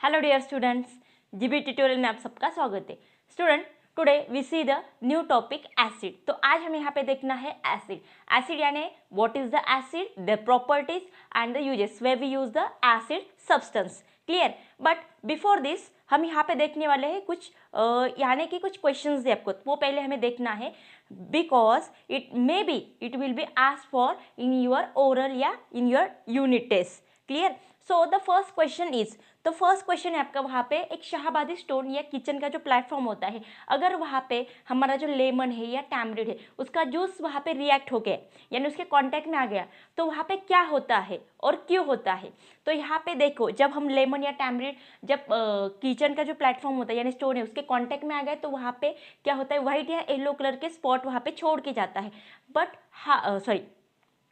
Hello dear students, GB tutorial में आप सबका स्वागत है। Student, today we see the new topic acid. तो आज हमें यहाँ पे देखना है एसिड। एसिड यानी what is the acid, the properties and the uses where we use the acid substance. Clear? But before this हम यहाँ पे देखने वाले हैं कुछ यानी कि कुछ क्वेश्चंस है आपको, वो पहले हमें देखना है because it will be asked for in your oral या in your unit test. Clear? So the first question is, तो फर्स्ट क्वेश्चन है आपका, वहाँ पे एक शाहबादी स्टोन या किचन का जो प्लेटफॉर्म होता है, अगर वहाँ पे हमारा जो लेमन है या टैमरिंड है उसका जूस वहाँ पे रिएक्ट हो गया यानी उसके कांटेक्ट में आ गया, तो वहाँ पे क्या होता है और क्यों होता है। तो यहाँ पे देखो, जब हम लेमन या टैमरिंड जब किचन का जो प्लेटफॉर्म होता है यानी स्टोन है उसके कांटेक्ट में आ गए, तो वहाँ पे क्या होता है, व्हाइट या येलो कलर के स्पॉट वहाँ पे छोड़ के जाता है।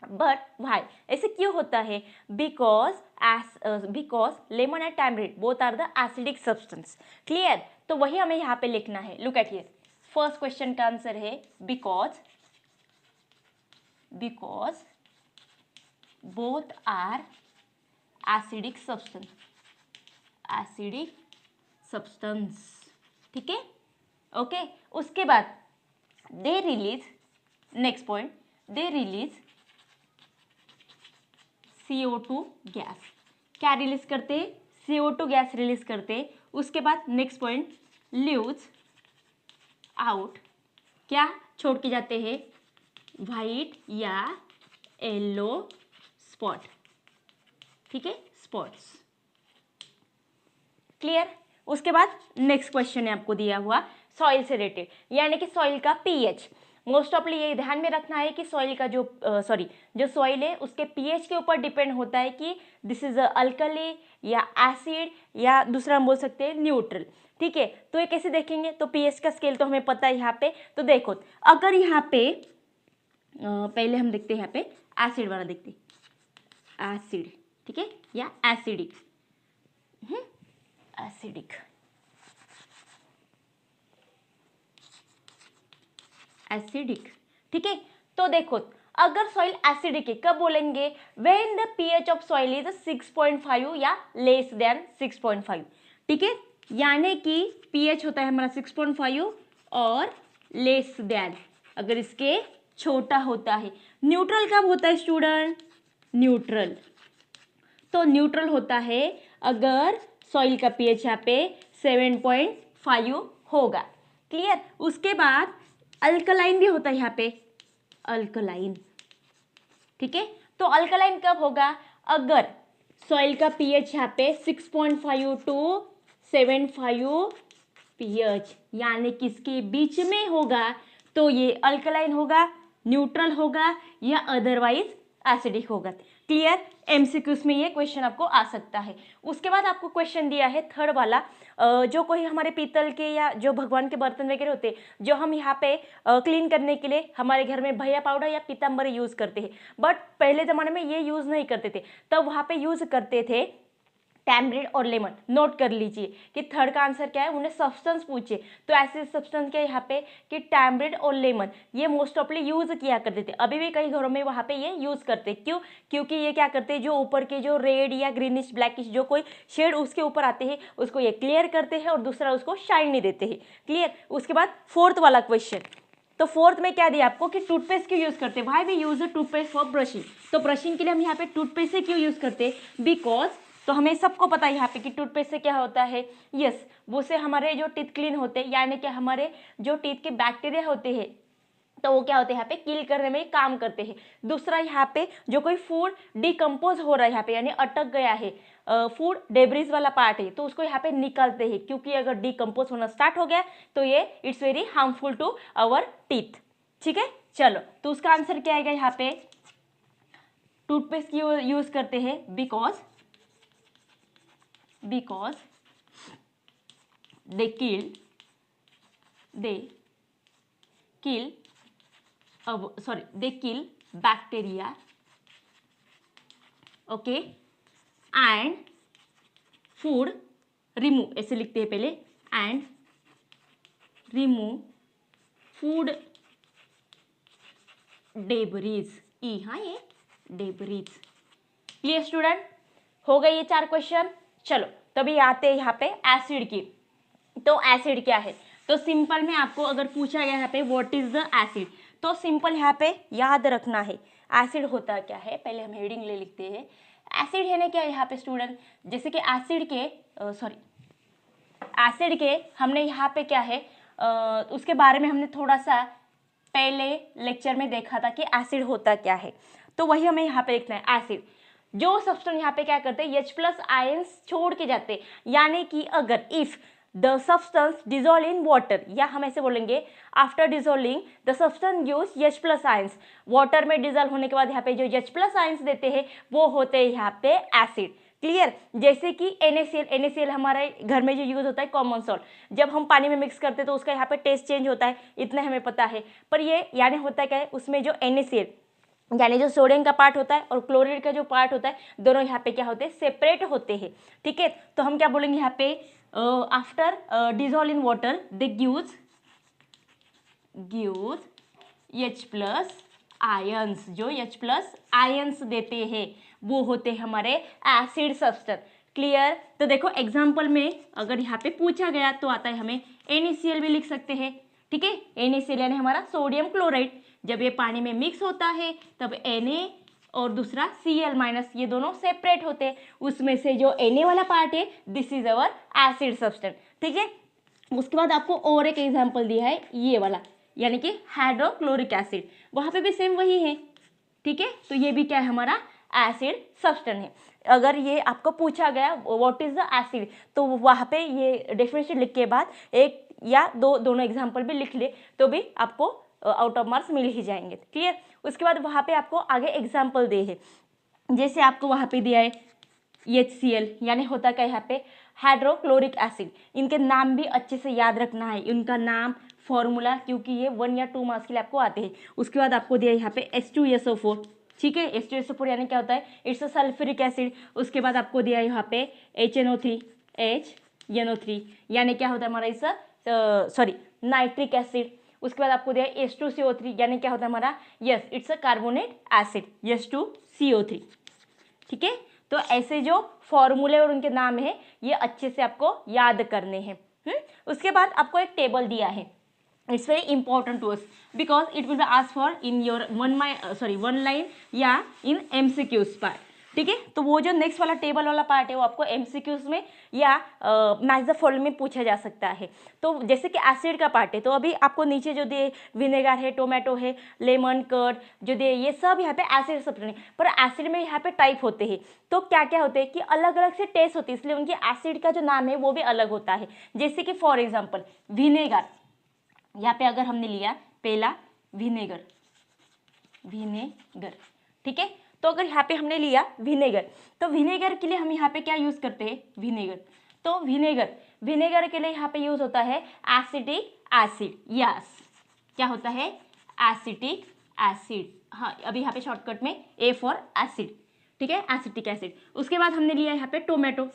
बट वाई, ऐसे क्यों होता है? Because lemon and tamarind both are the acidic substance. Clear? तो वही हमें यहाँ पे लिखना है। Look at here, first question का आंसर है because both are acidic substance. ठीक है, ओके। उसके बाद they release, next point, they release CO2 gas. क्या रिलीज करते हैं? CO2 गैस रिलीज करते हैं। उसके बाद नेक्स्ट पॉइंट, लीव्स आउट, क्या छोड़ के जाते हैं? वाइट या येलो स्पॉट। ठीक है, स्पॉट्स। क्लियर? उसके बाद नेक्स्ट क्वेश्चन है आपको दिया हुआ सॉइल से रिलेटेड यानी कि सॉइल का पीएच। मोस्ट ऑफली ये ध्यान में रखना है कि सॉइल का जो सॉइल है उसके पीएच के ऊपर डिपेंड होता है कि दिस इज अल्कली या एसिड या दूसरा हम बोल सकते हैं न्यूट्रल। ठीक है, तो ये कैसे देखेंगे? तो पीएच का स्केल तो हमें पता है यहाँ पे। तो देखो, अगर यहाँ पे पहले हम देखते हैं, यहाँ पे एसिड वाला देखते हैं, एसिड, ठीक है, या एसिडिक, एसिडिक। ठीक है, तो देखो, अगर सॉइल एसिडिक है कब बोलेंगे? When the pH of soil is 6.5 या लेस देन 6.5। ठीक है, यानी कि पीएच होता है हमारा 6.5 और लेस देन अगर इसके छोटा होता है। न्यूट्रल कब होता है स्टूडेंट? न्यूट्रल, तो न्यूट्रल होता है अगर सॉइल का पीएच यहाँ पे 7.5 होगा। क्लियर? उसके बाद अल्कलाइन भी होता है यहाँ पे, अल्कलाइन। ठीक है, तो अल्कलाइन कब होगा? अगर सॉइल का पीएच यहाँ पे 6.5 टू 7.5 पीएच यानी किसके बीच में होगा, तो ये अल्कलाइन होगा, न्यूट्रल होगा या अदरवाइज एसिडिक होगा। क्लियर? एमसीक्यूज में ये क्वेश्चन आपको आ सकता है। उसके बाद आपको क्वेश्चन दिया है थर्ड वाला, जो कोई हमारे पीतल के या जो भगवान के बर्तन वगैरह होते हैं जो हम यहाँ पे क्लीन करने के लिए हमारे घर में भैया पाउडर या पीताम्बरी यूज करते हैं, बट पहले जमाने में ये यूज नहीं करते थे, तब वहाँ पे यूज करते थे टैमरिंड और लेमन। नोट कर लीजिए कि थर्ड का आंसर क्या है, उन्हें सब्सटेंस पूछे तो ऐसे सब्सटेंस क्या है यहाँ पे कि टैमरिंड और लेमन ये मोस्ट ऑफली यूज किया करते थे। अभी भी कई घरों में वहाँ पे ये यूज करते। क्यों? क्योंकि ये क्या करते हैं, जो ऊपर के जो रेड या ग्रीनिश ब्लैकिश जो कोई शेड उसके ऊपर आते हैं उसको ये क्लियर करते हैं और दूसरा उसको शाइन नहीं देते हैं। क्लियर? उसके बाद फोर्थ वाला क्वेश्चन, तो फोर्थ में क्या दिया आपको कि टूथपेस्ट क्यों यूज करते हैं? Why we use toothpaste for brushing. तो ब्रशिंग के लिए हम यहाँ पे टूथपेस्ट से क्यों यूज करते हैं? बिकॉज, तो हमें सबको पता है यहाँ पे कि टूथपेस्ट से क्या होता है, यस, वो से हमारे जो टीथ क्लीन होते हैं यानी कि हमारे जो टीथ के बैक्टीरिया होते हैं तो वो क्या होते हैं यहाँ पे किल करने में काम करते हैं। दूसरा, यहाँ पे जो कोई फूड डिकम्पोज हो रहा है यहाँ पे यानी अटक गया है, फूड डेब्रिज वाला पार्ट है, तो उसको यहाँ पे निकालते हैं, क्योंकि अगर डिकम्पोज होना स्टार्ट हो गया तो ये it's very harmful to our teeth. ठीक है, चलो, तो उसका आंसर क्या आएगा यहाँ पे? टूथपेस्ट क्यों यूज करते हैं? Because they kill bacteria, okay, and food remove, ऐसे लिखते हैं पहले, and remove food debris, हाँ ये debris। Clear student? हो गए ये 4 क्वेश्चन। चलो तभी आते हैं यहाँ पे एसिड की। तो एसिड क्या है, तो सिंपल में आपको अगर पूछा गया यहाँ पे व्हाट इज द एसिड, तो सिंपल यहाँ पे याद रखना है एसिड होता क्या है। पहले हम हेडिंग ले लिखते हैं। एसिड है ना क्या यहाँ पे स्टूडेंट, जैसे कि एसिड के हमने यहाँ पे क्या है उसके बारे में हमने थोड़ा सा पहले लेक्चर में देखा था कि एसिड होता क्या है। तो वही हमें यहाँ पे लिखना है। एसिड जो सब्सटेंस यहाँ पे क्या करते हैं, H+ आयंस छोड़ के जाते हैं, यानी कि अगर if the substance dissolve in water, या हम ऐसे बोलेंगे after dissolving the substance gives H+ ions, water में डिजोल्व होने के बाद यहाँ पे जो H+ आयंस देते हैं वो होते हैं यहाँ पे एसिड। क्लियर, जैसे कि NaCl हमारे घर में जो यूज होता है कॉमन सॉल्ट, जब हम पानी में मिक्स करते हैं तो उसका यहाँ पे टेस्ट चेंज होता है, इतना हमें पता है। पर ये यानी होता क्या है, उसमें जो NaCl यानी जो सोडियम का पार्ट होता है और क्लोराइड का जो पार्ट होता है, दोनों यहाँ पे क्या होते हैं, सेपरेट होते हैं। ठीक है, तो हम क्या बोलेंगे यहाँ पे, after dissolve in water they gives H+ ions, जो H+ आयंस देते हैं वो होते हैं हमारे एसिड सब्सटेंस। क्लियर, तो देखो एग्जाम्पल में अगर यहाँ पे पूछा गया तो आता है हमें NaCl भी लिख सकते हैं। ठीक है, NaCl यानी हमारा सोडियम क्लोराइड, जब ये पानी में मिक्स होता है तब Na और दूसरा Cl- ये दोनों सेपरेट होते हैं, उसमें से जो Na वाला पार्ट है this is our acid substance. ठीक है, उसके बाद आपको और एक एग्जांपल दिया है ये वाला, यानी कि हाइड्रोक्लोरिक एसिड, वहाँ पे भी सेम वही है। ठीक है, तो ये भी क्या है, हमारा एसिड सब्सटेंस है। अगर ये आपको पूछा गया व्हाट इज द एसिड, तो वहाँ पे ये डेफिनेशन लिख के बाद एक या दोनों एग्जांपल भी लिख ले तो भी आपको आउट ऑफ मार्क्स मिल ही जाएंगे। क्लियर, उसके बाद वहाँ पे आपको आगे एग्जाम्पल दे है, जैसे आपको वहाँ पे दिया है HCl, यानी होता क्या यहाँ पे, हाइड्रोक्लोरिक एसिड। इनके नाम भी अच्छे से याद रखना है, इनका नाम फॉर्मूला, क्योंकि ये 1 या 2 मार्क्स के लिए आपको आते हैं। उसके बाद आपको दिया यहाँ पे H2SO4। ठीक है, H2SO4 यानी क्या होता है, इट्स अ सल्फ्यूरिक एसिड। उसके बाद आपको दिया है यहाँ पे HNO3 यानी क्या होता है हमारा, इस नाइट्रिक एसिड। उसके बाद आपको दिया है H2CO3 यानी क्या होता है हमारा, yes it's a carbonate acid, H2CO3। ठीक है, तो ऐसे जो फॉर्मूले और उनके नाम है ये अच्छे से आपको याद करने हैं। उसके बाद आपको एक टेबल दिया है, it's very important to us because it will be asked for in your one line या इन MCQs पार्ट। ठीक है, तो वो जो नेक्स्ट वाला टेबल वाला पार्ट है वो आपको MCQs में या मैच द फॉलोइंग में पूछा जा सकता है। तो जैसे कि एसिड का पार्ट है, तो अभी आपको नीचे जो दिए विनेगर है, टोमेटो है, लेमन कर्ड जो दिए, ये सब यहाँ पे एसिड सब्सटेंस है। पर एसिड में यहाँ पे टाइप होते हैं, तो क्या क्या होते हैं कि अलग अलग से टेस्ट होती है, इसलिए उनकी एसिड का जो नाम है वो भी अलग होता है। जैसे कि फॉर एग्जाम्पल विनेगर, यहाँ पे अगर हमने लिया पहला विनेगर, ठीक है, तो अगर यहाँ पे हमने लिया विनेगर, तो विनेगर के लिए हम यहाँ पे क्या यूज करते हैं, विनेगर। तो विनेगर के लिए यहाँ पे यूज होता है एसिटिक एसिड। यस, क्या होता है, एसिटिक एसिड। हाँ, अभी यहाँ पे शॉर्टकट में A फॉर एसिड। ठीक है, एसिटिक एसिड। उसके बाद हमने लिया यहाँ पे टोमेटो,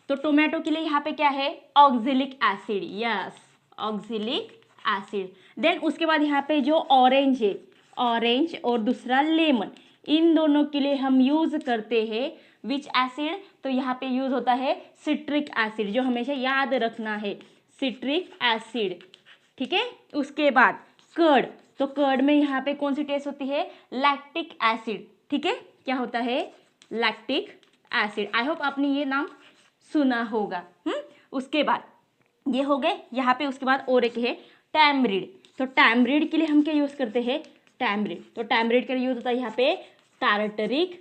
तो टोमेटो के लिए यहाँ पे क्या है, oxalic acid. Yes, oxalic acid. Then उसके बाद यहाँ पे जो ऑरेंज है, ऑरेंज और दूसरा लेमन, इन दोनों के लिए हम यूज करते हैं विच एसिड, तो यहाँ पे यूज होता है सिट्रिक एसिड, जो हमेशा याद रखना है, सिट्रिक एसिड। ठीक है, उसके बाद कर्ड, तो कर्ड में यहाँ पे कौन सी टेस्ट होती है, लैक्टिक एसिड। ठीक है, क्या होता है, लैक्टिक एसिड। आई होप आपने ये नाम सुना होगा। उसके बाद ये हो गए यहाँ पे। उसके बाद और एक है टैमरिड, तो टैमरिड के लिए हम क्या यूज करते हैं, टैमरिड, तो टैमरिड के लिए यूज होता है यहाँ पे टारटरिक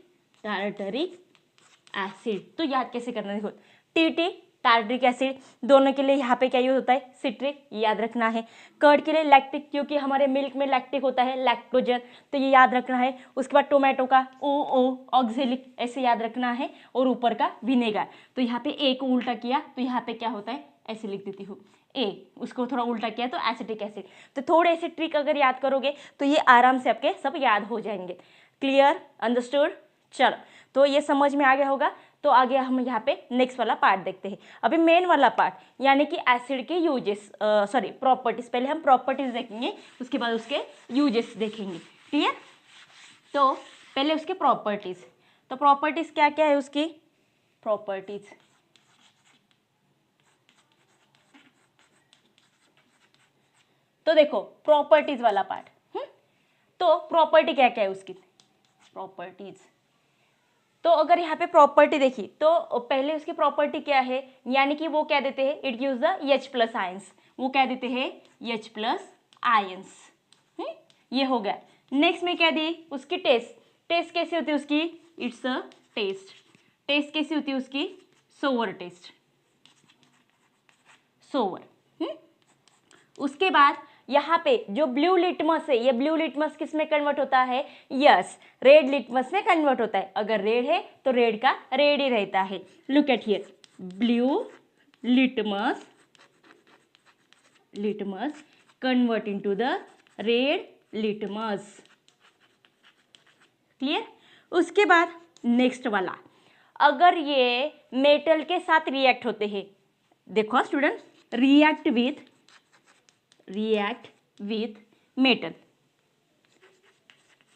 एसिड। तो याद कैसे करना, देखो TT टारटरिक एसिड, दोनों के लिए यहाँ पे क्या यूज होता है, सिट्रिक, याद रखना है। कर्ड के लिए लैक्टिक, क्योंकि हमारे मिल्क में लैक्टिक होता है, लैक्टोजन, तो ये याद रखना है। उसके बाद टोमेटो का OO, ऑक्जेलिक, ऐसे याद रखना है। और ऊपर का विनेगर, तो यहाँ पे A को उल्टा किया तो यहाँ पे क्या होता है, ऐसे लिख देती हूँ A, उसको थोड़ा उल्टा किया तो एसिटिक एसिड। तो थोड़े ऐसे ट्रिक अगर याद करोगे तो ये आराम से आपके सब याद हो जाएंगे। Clear, understood. चलो, तो ये समझ में आ गया होगा। तो आगे हम यहाँ पे नेक्स्ट वाला पार्ट देखते हैं। अभी मेन वाला पार्ट यानी कि एसिड के यूजेस, प्रॉपर्टीज। पहले हम प्रॉपर्टीज देखेंगे, उसके बाद उसके यूजेस देखेंगे। क्लियर, तो पहले उसके प्रॉपर्टीज। तो प्रॉपर्टीज क्या क्या है उसकी, प्रॉपर्टीज तो देखो प्रॉपर्टीज वाला पार्ट, तो प्रॉपर्टी क्या क्या है उसकी, प्रॉपर्टीज। तो अगर यहाँ पे प्रॉपर्टी देखी तो पहले उसकी प्रॉपर्टी क्या है, यानी कि वो क्या देते हैं, it gives the H plus ions, वो क्या देते हैं, H प्लस आयंस। ये हो गया। नेक्स्ट में क्या दी उसकी टेस्ट, टेस्ट कैसी होती है उसकी, इट्स अ टेस्ट, टेस्ट कैसी होती है उसकी, सोवर टेस्ट, सोवर। उसके बाद यहाँ पे जो ब्लू लिटमस है, ये ब्लू लिटमस किस में कन्वर्ट होता है, यस रेड लिटमस में कन्वर्ट होता है। अगर रेड है तो रेड का रेड ही रहता है। Look at here, blue litmus, litmus convert into the red litmus, clear. उसके बाद नेक्स्ट वाला, अगर ये मेटल के साथ रिएक्ट होते हैं, देखो स्टूडेंट, रिएक्ट विथ मेटल,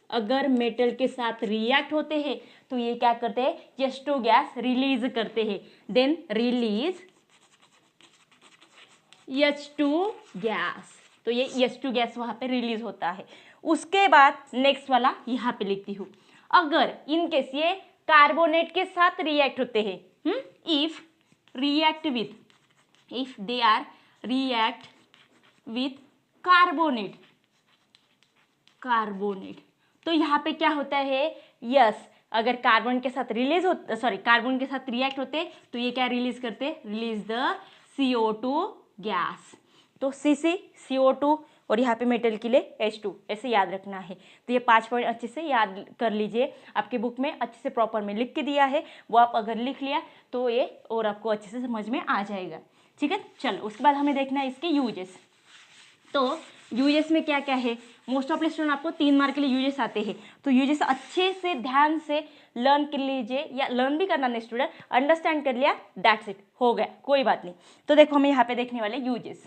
अगर मेटल के साथ रिएक्ट होते हैं तो ये क्या करते हैं, H2 गैस रिलीज करते हैं, देन रिलीज H2 गैस, तो ये H2 गैस वहां पे रिलीज होता है। उसके बाद नेक्स्ट वाला यहाँ पे लिखती हूँ, अगर इनकेस ये कार्बोनेट के साथ रिएक्ट होते हैं, if react with, if they are react with carbonate, carbonate, तो यहाँ पे क्या होता है, यस अगर कार्बन के साथ रिलीज होते, सॉरी कार्बन के साथ रिएक्ट होते तो ये क्या रिलीज करते, रिलीज द CO2 गैस। तो CO2 और यहाँ पे मेटल के लिए H2, ऐसे याद रखना है। तो ये 5 पॉइंट अच्छे से याद कर लीजिए, आपके बुक में अच्छे से प्रॉपर में लिख के दिया है, वो आप अगर लिख लिया तो ये और आपको अच्छे से समझ में आ जाएगा, ठीक है। चलो उसके बाद हमें देखना है इसके यूजेस। तो यूजेस में क्या क्या है, मोस्ट ऑफ स्टूडेंट आपको 3 मार्क के लिए यूजेस आते हैं, तो यूजेस अच्छे से ध्यान से लर्न कर लीजिए, या लर्न भी करना नहीं स्टूडेंट, अंडरस्टैंड कर लिया, दैट्स इट, हो गया, कोई बात नहीं। तो देखो हम यहाँ पे देखने वाले यूजेस,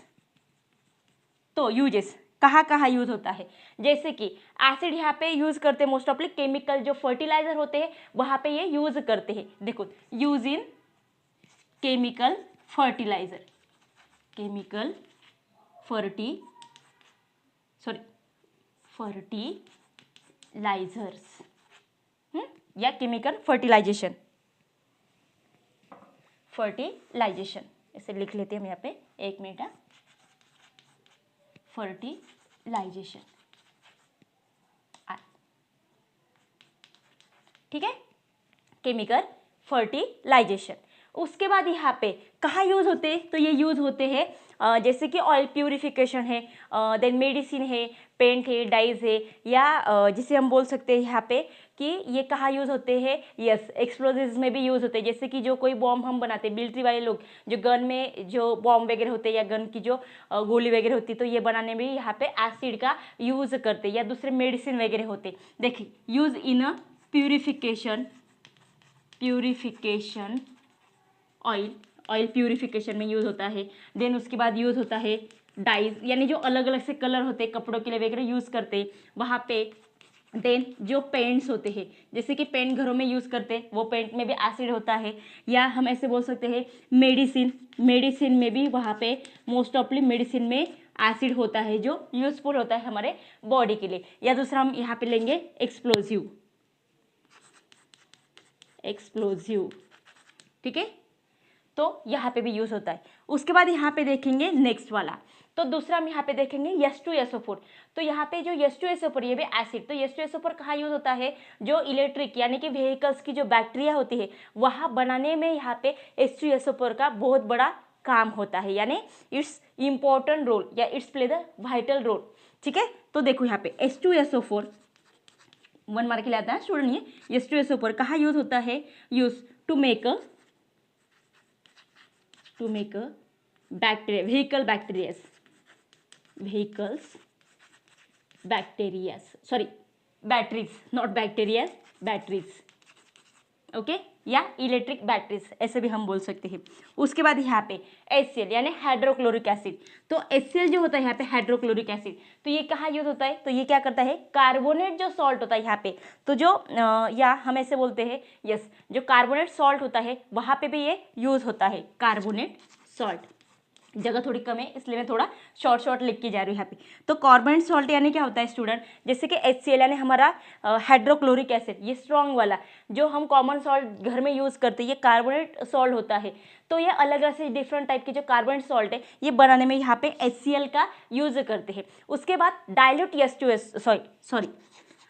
तो यूजेस कहाँ कहाँ यूज होता है, जैसे कि एसिड यहाँ पे यूज करते हैं मोस्ट ऑफली, केमिकल जो फर्टिलाइजर होते हैं वहाँ पे ये यूज करते हैं। देखो use in chemical fertiliser, chemical fertilisers, या केमिकल फर्टिलाइजेशन, फर्टिलाइजेशन ऐसे लिख लेते हैं हम यहाँ पे, एक मिनट, फर्टिलाइजेशन, ठीक है, केमिकल फर्टिलाइजेशन। उसके बाद यहाँ पे कहाँ यूज होते हैं, तो ये यूज होते हैं जैसे कि ऑयल प्यूरिफिकेशन है, देन मेडिसिन है, पेंट है, डाइज है, या जिसे हम बोल सकते हैं यहाँ पे कि ये कहाँ यूज़ होते हैं, यस एक्सप्लोजिव्स में भी यूज़ होते हैं। जैसे कि जो कोई बॉम्ब हम बनाते हैं, मिलिट्री वाले लोग जो गन में जो बॉम्ब वगैरह होते हैं या गन की जो गोली वगैरह होती है, तो ये बनाने में यहाँ पे एसिड का यूज़ करते हैं, या दूसरे मेडिसिन वगैरह होते हैं। देखिए use in a purification oil purification में यूज़ होता है। देन उसके बाद यूज़ होता है डाइज, यानी जो अलग अलग से कलर होते हैं कपड़ों के लिए वगैरह यूज़ करते हैं वहाँ पे। देन जो पेंट्स होते हैं, जैसे कि पेंट घरों में यूज़ करते हैं, वो पेंट में भी एसिड होता है। या हम ऐसे बोल सकते हैं मेडिसिन में भी वहाँ पे मोस्ट ऑफली मेडिसिन में एसिड होता है जो यूजफुल होता है हमारे बॉडी के लिए। या दूसरा हम यहाँ पे लेंगे एक्सप्लोजिव, ठीक है, तो यहाँ पे भी यूज होता है। उसके बाद यहाँ पे देखेंगे नेक्स्ट वाला, तो दूसरा हम यहाँ पे देखेंगे H2SO4। तो यहाँ पे जो H2SO4 ये भी एसिड, तो H2SO4 कहाँ यूज होता है, जो इलेक्ट्रिक यानी कि व्हीकल्स की जो बैटरिया होती है वहाँ बनाने में यहाँ पे H2SO4 का बहुत बड़ा काम होता है, यानी इट्स इम्पोर्टेंट रोल या it's play the vital role, ठीक है। तो देखो यहाँ पे H2SO4 1 मार्क के लिए आता है स्टूडेंट, ये H2SO4 कहाँ यूज होता है, use to make bacteria, vehicle bacteria, sorry batteries, not bacteria, batteries, okay, या इलेक्ट्रिक बैटरीज ऐसे भी हम बोल सकते हैं। उसके बाद यहाँ पे HCl यानी हाइड्रोक्लोरिक एसिड। तो HCl जो होता है यहाँ पे हाइड्रोक्लोरिक एसिड, तो ये कहाँ यूज होता है, तो ये क्या करता है, कार्बोनेट जो सॉल्ट होता है यहाँ पे, तो जो या हम ऐसे बोलते हैं, यस, जो कार्बोनेट सॉल्ट होता है वहाँ पे भी ये यूज होता है, कार्बोनेट सॉल्ट। जगह थोड़ी कम है इसलिए मैं थोड़ा शॉर्ट लिख के जा रही हूँ यहाँ पे। तो कार्बोनेट सॉल्ट यानी क्या होता है स्टूडेंट, जैसे कि HCl यानी हमारा हाइड्रोक्लोरिक एसिड, ये स्ट्रॉन्ग वाला जो हम कॉमन सॉल्ट घर में यूज़ करते हैं, ये कार्बोनेट सॉल्ट होता है। तो ये अलग अलग से डिफरेंट टाइप के जो कार्बोनेट सॉल्ट है ये बनाने में यहाँ पे HCl का यूज करते हैं। उसके बाद डाइल्यूट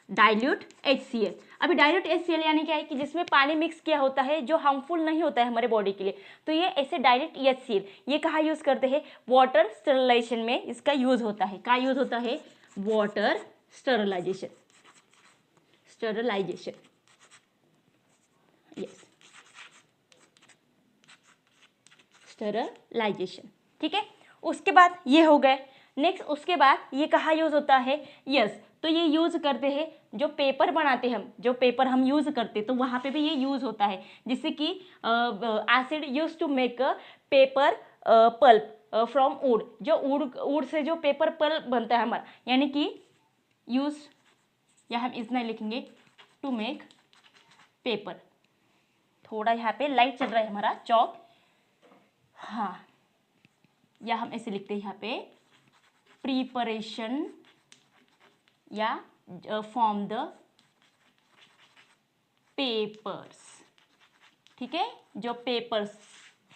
डाइल्यूट HCl। अभी डाइल्यूट HCl यानी क्या है कि जिसमें पानी मिक्स किया होता है, जो हार्मफुल नहीं होता है हमारे बॉडी के लिए, तो ये ऐसे डाइल्यूट HCl ये कहाँ यूज करते हैं, वाटर स्टरलाइजेशन में इसका यूज होता है। कहाँ यूज होता है, वाटर स्टरलाइजेशन, यस, स्टरलाइजेशन, ठीक है। उसके बाद ये हो गए। नेक्स्ट उसके बाद ये कहाँ यूज होता है, यस, तो ये यूज करते हैं जो पेपर बनाते हैं हम, जो पेपर हम यूज करते हैं तो वहाँ पे भी ये यूज होता है। जिससे कि acid use to make paper pulp from wood, जो वुड से जो पेपर पल्प बनता है हमारा, यानी कि यूज, या हम इतना लिखेंगे टू मेक पेपर। थोड़ा यहाँ पे लाइट चल रहा है हमारा चौक, हाँ, या हम ऐसे लिखते हैं यहाँ पे प्रिपरेशन या फॉर्म द पेपर्स, ठीक है, जो पेपर्स,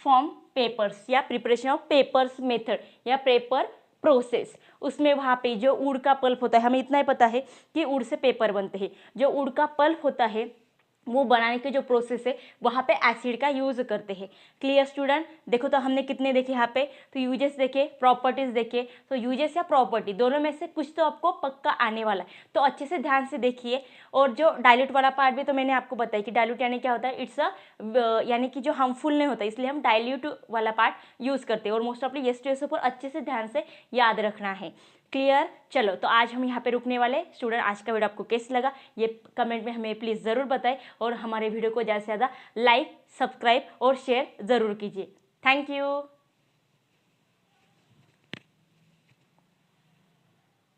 फॉर्म पेपर्स या प्रिपरेशन ऑफ पेपर्स मेथड या पेपर प्रोसेस, उसमें वहाँ पे जो वुड का पल्प होता है, हमें इतना ही पता है कि वुड से पेपर बनते हैं, जो वुड का पल्प होता है वो बनाने के जो प्रोसेस है वहाँ पे एसिड का यूज करते हैं। क्लियर स्टूडेंट, देखो तो हमने कितने देखे यहाँ पे, तो यूजेस देखे, प्रॉपर्टीज देखे, तो यूजेस या प्रॉपर्टी दोनों में से कुछ तो आपको पक्का आने वाला है, तो अच्छे से ध्यान से देखिए। और जो डाइल्यूट वाला पार्ट भी तो मैंने आपको बताया कि डाइल्यूट यानी क्या होता है, इट्स अ यानी कि जो हार्मफुल नहीं होता, इसलिए हम डाइल्यूट वाला पार्ट यूज करते हैं। और मोस्ट ऑफली ये स्टेज पर अच्छे से ध्यान से याद रखना है। क्लियर, चलो तो आज हम यहाँ पे रुकने वाले। स्टूडेंट आज का वीडियो आपको कैसा लगा ये कमेंट में हमें प्लीज़ ज़रूर बताएं, और हमारे वीडियो को ज़्यादा से ज़्यादा लाइक, सब्सक्राइब और शेयर ज़रूर कीजिए। Thank you.